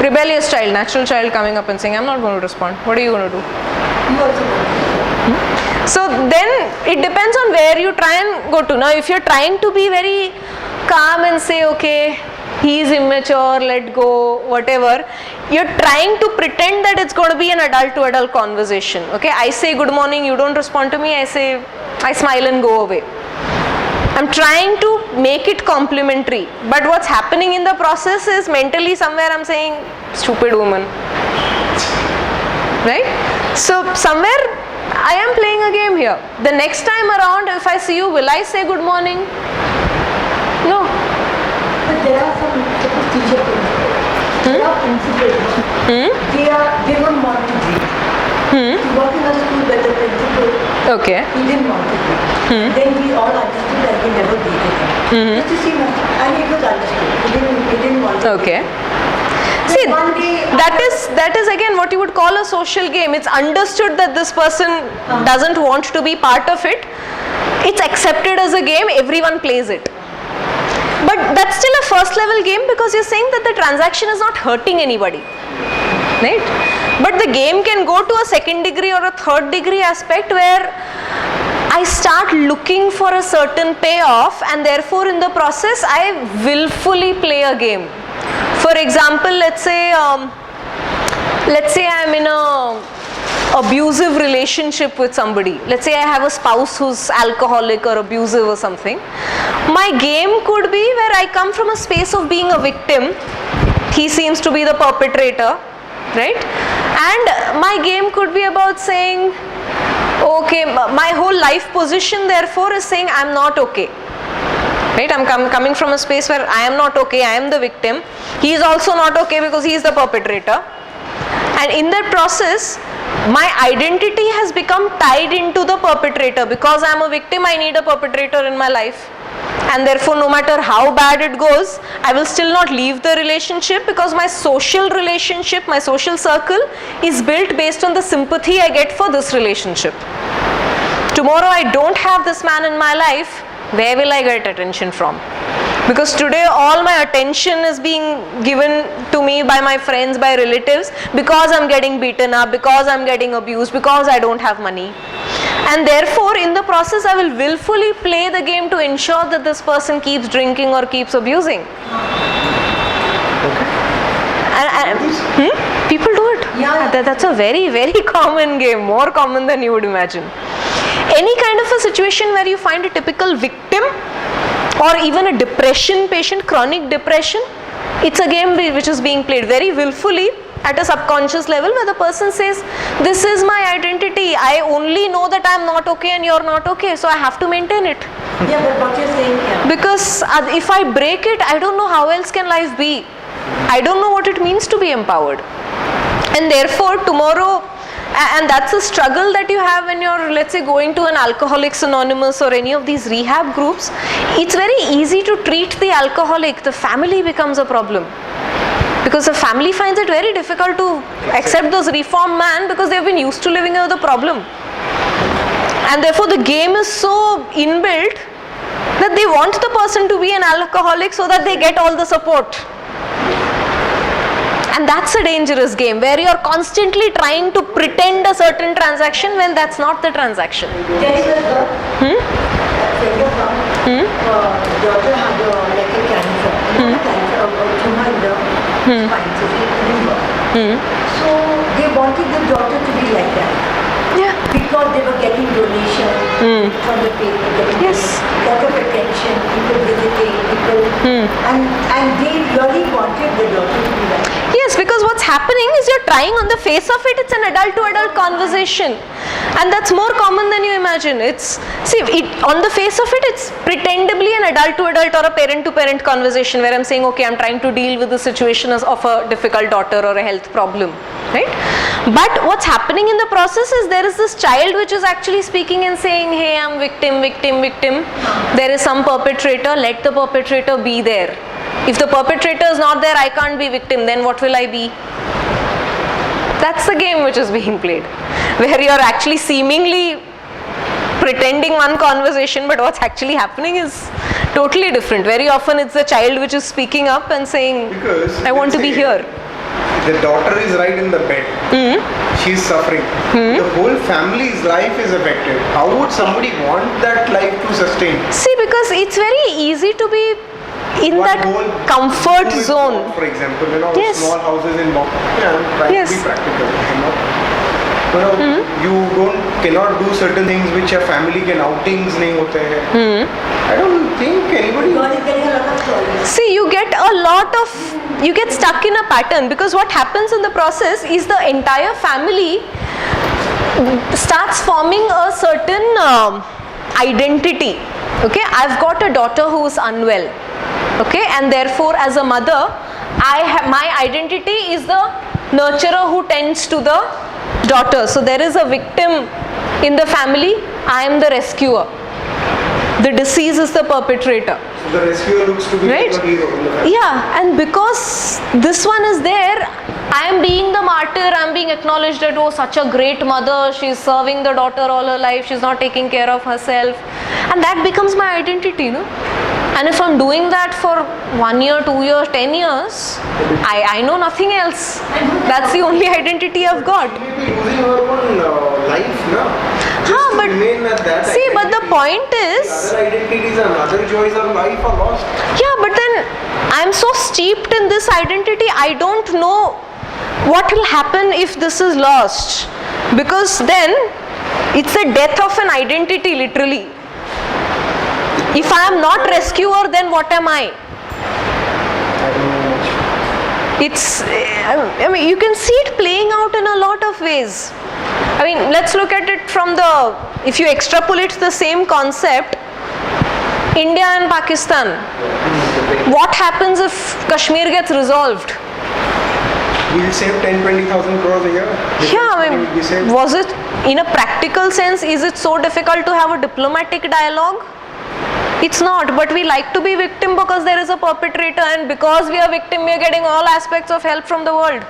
Rebellious child, natural child coming up and saying, I'm not going to respond. What are you going to do? You also go. So then it depends on where you try and go to. Now if you're trying to be very calm and say, okay, he's immature, let go, whatever, you're trying to pretend that it's going to be an adult to adult conversation. Okay, I say good morning, you don't respond to me, I smile and go away. I'm trying to make it complimentary, but what's happening in the process is mentally somewhere I'm saying, stupid woman. Right? So somewhere I am playing a game here. The next time around, if I see you, will I say good morning? No. But there are some teacher principles. There are principles. They don't want to breathe. Working on the school with the principal, Okay. he didn't want to breathe. Then we all understood that he never breathed again. Just to see, and it was understood. He didn't want to. Okay. Then See, one day that is again what you would call a social game. It's understood that this person doesn't want to be part of it. It's accepted as a game. Everyone plays it. But that's still a first level game because you're saying that the transaction is not hurting anybody. Right? But the game can go to a second degree or a third degree aspect where I start looking for a certain payoff, and therefore in the process I willfully play a game. For example, let's say I'm in a abusive relationship with somebody. Let's say I have a spouse who's alcoholic or abusive or something. My game could be where I come from a space of being a victim. He seems to be the perpetrator, right? And my game could be about saying, okay, my whole life position therefore is saying I'm not okay. Right? I'm coming from a space where I am not okay, I am the victim. He is also not okay because he is the perpetrator. And in that process, my identity has become tied into the perpetrator. Because I am a victim, I need a perpetrator in my life. And therefore, no matter how bad it goes, I will still not leave the relationship because my social relationship, my social circle is built based on the sympathy I get for this relationship. Tomorrow I don't have this man in my life, where will I get attention from? Because today all my attention is being given to me by my friends, by relatives, because I'm getting beaten up, because I'm getting abused, because I don't have money. And therefore in the process I will willfully play the game to ensure that this person keeps drinking or keeps abusing. People do it. Yeah. That's a very, very common game, more common than you would imagine. Any kind of a situation where you find a typical victim or even a depression patient, chronic depression, it's a game which is being played very willfully at a subconscious level where the person says, this is my identity, I only know that I'm not okay and you're not okay, so I have to maintain it. Yeah, but what you're saying here. Because if I break it, I don't know how else can life be. I don't know what it means to be empowered. And therefore tomorrow, and that's a struggle that you have when you're, let's say, going to an Alcoholics Anonymous or any of these rehab groups. It's very easy to treat the alcoholic. The family becomes a problem. Because the family finds it very difficult to accept this reformed man because they've been used to living with the problem. And therefore the game is so inbuilt that they want the person to be an alcoholic so that they get all the support. And that's a dangerous game where you're constantly trying to pretend a certain transaction when that's not the transaction. There is a girl, daughter had like a cancer. tumor in the spine, so she couldn't work. So they wanted the daughter to be like that. Yeah. Because they were getting donation from the paper, getting Yes. lot of attention, people visiting, people, and they really wanted the daughter to be like that. Yes, because what's happening is you're trying on the face of it, it's an adult to adult conversation. And that's more common than you imagine. On the face of it, it's pretendably an adult to adult or a parent to parent conversation where I'm saying, okay, I'm trying to deal with the situation of a difficult daughter or a health problem, right? But what's happening in the process is there is this child which is actually speaking and saying, hey, I'm victim, victim, victim. There is some perpetrator, let the perpetrator be there. If the perpetrator is not there, I can't be victim, then what will I be? That's the game which is being played, where you're actually seemingly pretending one conversation, but what's actually happening is totally different. Very often it's the child which is speaking up and saying, Because I want to be here. The daughter is right in the bed. She's suffering. The whole family's life is affected. How would somebody want that life to sustain? See, because it's very easy to be in One that whole comfort room is zone. bought, for example, Yes. small houses in Bombay. Yeah, I'm trying Yes. to be practical. You cannot do certain things which a family can outings नहीं होते हैं. I don't think anybody. God is getting a lot of toys. See, you get stuck in a pattern, because what happens in the process is the entire family starts forming a certain identity. Okay, I've got a daughter who is unwell. Okay, and therefore as a mother, my identity is the nurturer who tends to the daughter. So there is a victim in the family, I am the rescuer. The disease is the perpetrator. So the rescuer looks to be Right? like a hero in the family. Yeah, and because this one is there, I am being the martyr, I am being acknowledged that, oh, such a great mother, she is serving the daughter all her life, she is not taking care of herself. And that becomes my identity, no? And if I'm doing that for 1 year, 2 years, 10 years, I know nothing else. That's the only identity I've got. She may be losing her own life, no? Just to but remain at that see, but the identity. point The is, other identities and other joys of life are lost. yeah, but then I'm so steeped in this identity, I don't know what will happen if this is lost. Because then it's a death of an identity, literally. If I am not rescuer, then what am I? I don't know much. It's, I mean, you can see it playing out in a lot of ways. I mean, let's look at it from if you extrapolate the same concept, India and Pakistan. What happens if Kashmir gets resolved? We'll save 10-20,000 crores a year. Yeah, I Will be saved. mean, was it, in a practical sense, is it so difficult to have a diplomatic dialogue? It's not, but we like to be victim because there is a perpetrator, and because we are victim, we are getting all aspects of help from the world.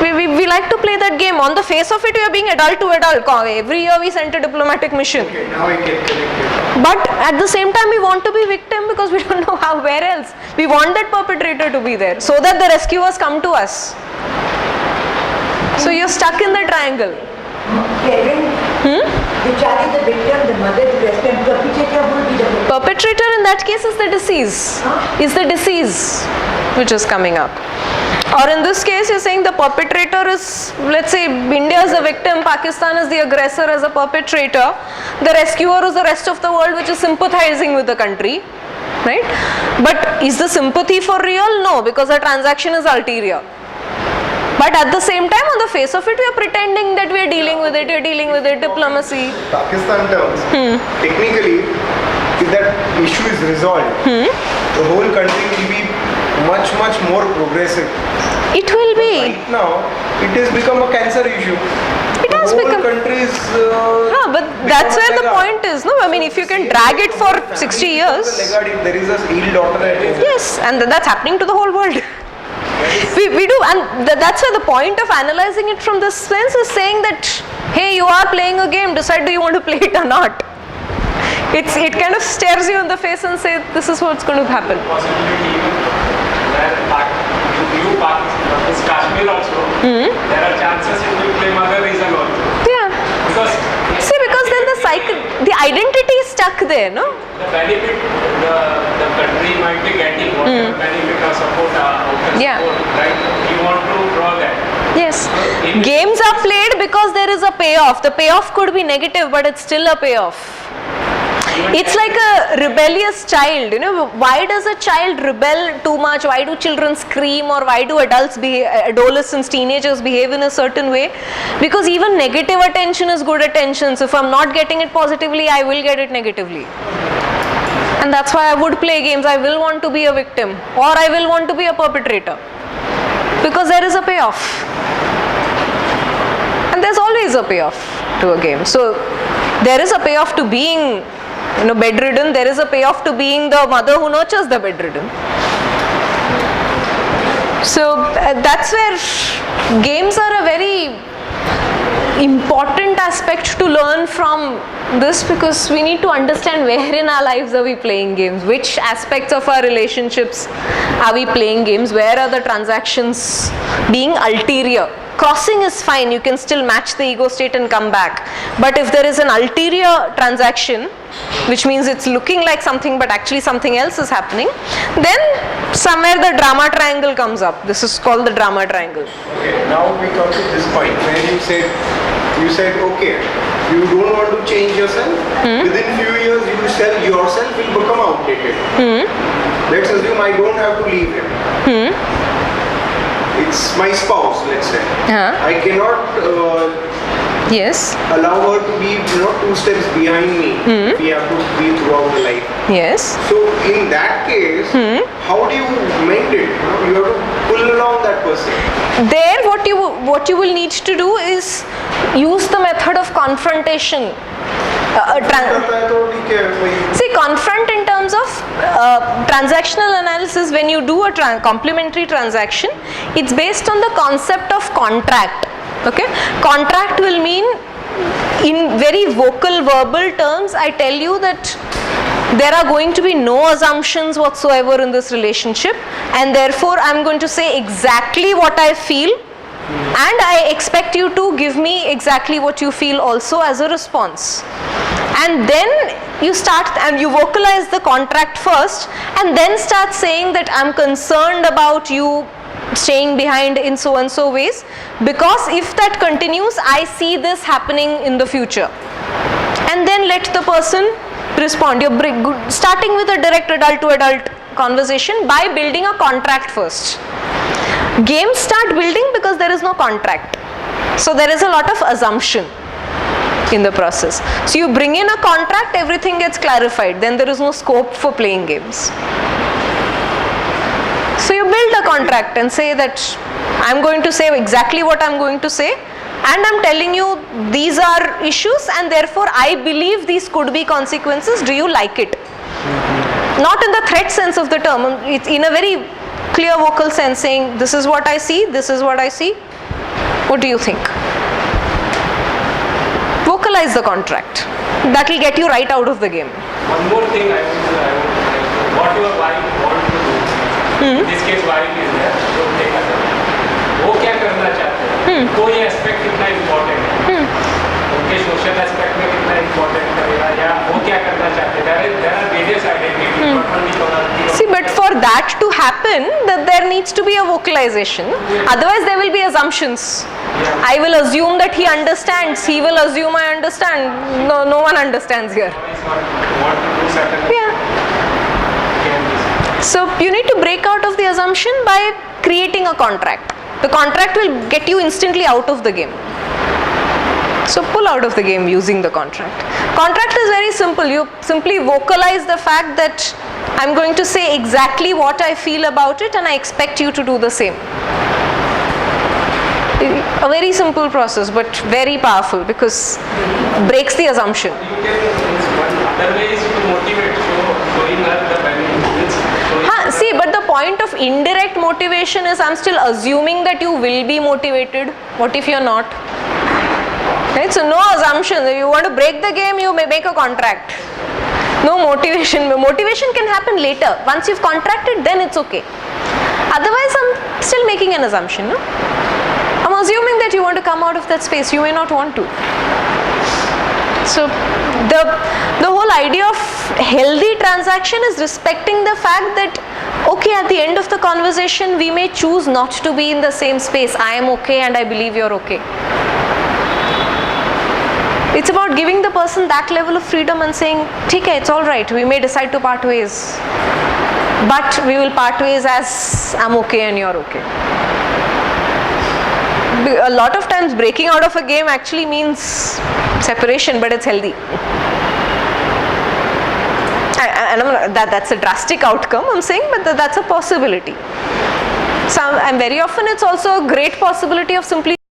We like to play that game. On the face of it, we are being adult to adult. Every year we send a diplomatic mission. Okay, now I get connected. But at the same time, we want to be victim because we don't know where else. We want that perpetrator to be there so that the rescuers come to us. So you're stuck in the triangle. Parent, the child is the victim, the mother is the rescuer, and perpetrator will be the victim. Perpetrator in that case is the disease. Is the disease which is coming up. Or in this case, you're saying the perpetrator is, let's say, India is the victim, Pakistan is the aggressor as a perpetrator, the rescuer is the rest of the world which is sympathizing with the country, right? But is the sympathy for real? No, because the transaction is ulterior. But at the same time, on the face of it, we are pretending that we are dealing with it, diplomacy. Pakistan terms, technically, if that issue is resolved, the whole country will be much more progressive. It will be. Right now, it has become a cancer issue. It has the whole become. country is. But that's where the point is, no? I mean, if you can drag it for 60 years. If there is a ill daughter at home. Yes, and that's happening to the whole world. We do, and that's where the point of analyzing it from this sense is saying that, hey, you are playing a game, decide do you want to play it or not. It kind of stares you in the face and says, this is what's going to happen. Possibility even where this Kashmir also, there are chances it will claim other reason also. Yeah. Because See, because then the identity is stuck there, no? the benefit, the country might be getting, whatever benefit or support, Yeah. support, right? You want to draw that. Yes. Games are played because there is a payoff. The payoff could be negative, but it's still a payoff. It's like a rebellious child, you know. Why does a child rebel too much? Why do children scream, or why do adults behave, adolescents, teenagers behave in a certain way? Because even negative attention is good attention. So if I'm not getting it positively, I will get it negatively. And that's why I would play games. I will want to be a victim, or I will want to be a perpetrator. Because there is a payoff. And there's always a payoff to a game. So there is a payoff to being, you know, bedridden. There is a payoff to being the mother who nurtures the bedridden. So that's where games are a very important aspect to learn from this, because we need to understand where in our lives are we playing games, which aspects of our relationships are we playing games, where are the transactions being ulterior. Crossing is fine, you can still match the ego state and come back. But if there is an ulterior transaction, which means it's looking like something but actually something else is happening, then somewhere the drama triangle comes up. This is called the drama triangle. Okay, now we come to this point where you said, okay, you don't want to change yourself. Within few years, yourself will become outdated. Let's assume I don't have to leave him. It's my spouse, let's say. I cannot Yes. allow her to be, two steps behind me. We have to be throughout the life. Yes. So in that case, how do you mend it? You have to pull along that person. There, what you will need to do is use the method of confrontation. See, confront in terms of transactional analysis. When you do a complementary transaction, it's based on the concept of contract. Okay, contract will mean, in very vocal verbal terms, I tell you that there are going to be no assumptions whatsoever in this relationship, and therefore I'm going to say exactly what I feel, and I expect you to give me exactly what you feel also as a response. And then you start and you vocalize the contract first, and then start saying that I'm concerned about you staying behind in so and so ways, because if that continues, I see this happening in the future. And then let the person respond. You're starting with a direct adult to adult conversation by building a contract first. Games start building because there is no contract. So there is a lot of assumption in the process. So you bring in a contract, everything gets clarified, then there is no scope for playing games. So you build a contract and say that I'm going to say exactly what I'm going to say, and I'm telling you these are issues, and therefore I believe these could be consequences. Do you like it? Not in the threat sense of the term, it's in a very clear vocal sense, saying this is what I see, this is what I see. What do you think? Vocalize the contract. That will get you right out of the game. One more thing I would what your wife wants to do. In this case wife is there, so take a वो क्या करना चाहते हैं? कोई aspect कितना important है? उनके social aspect में कितना इम्पोर्टेंट करेगा, या वो क्या करना चाहते हैं? There are various identities, not only one. See, but for that to happen, that there needs to be a vocalization. Otherwise, there will be assumptions. I will assume that he understands. He will assume I understand. No one understands here. Want to do certain. Yeah. So you need to break out of the assumption by creating a contract. The contract will get you instantly out of the game. So pull out of the game using the contract. Contract is very simple. You simply vocalize the fact that I'm going to say exactly what I feel about it, and I expect you to do the same. A very simple process, but very powerful, because breaks the assumption. You can, one other way is to motivate, showing her the benefits. See, but the point of indirect motivation is I'm still assuming that you will be motivated. What if you're not? Right? So no assumption. If you want to break the game, you may make a contract. No motivation. Motivation can happen later. Once you've contracted, then it's okay. Otherwise, I'm still making an assumption. No? I'm assuming that you want to come out of that space. You may not want to. So the The whole idea of healthy transaction is respecting the fact that, okay, at the end of the conversation, we may choose not to be in the same space. I am okay and I believe you're okay. It's about giving the person that level of freedom and saying, "ठीक है, it's all right, we may decide to part ways. But we will part ways as I'm okay and you're okay." A lot of times breaking out of a game actually means separation, but it's healthy. And that's a drastic outcome, I'm saying, but that's a possibility. And very often it's also a great possibility of simply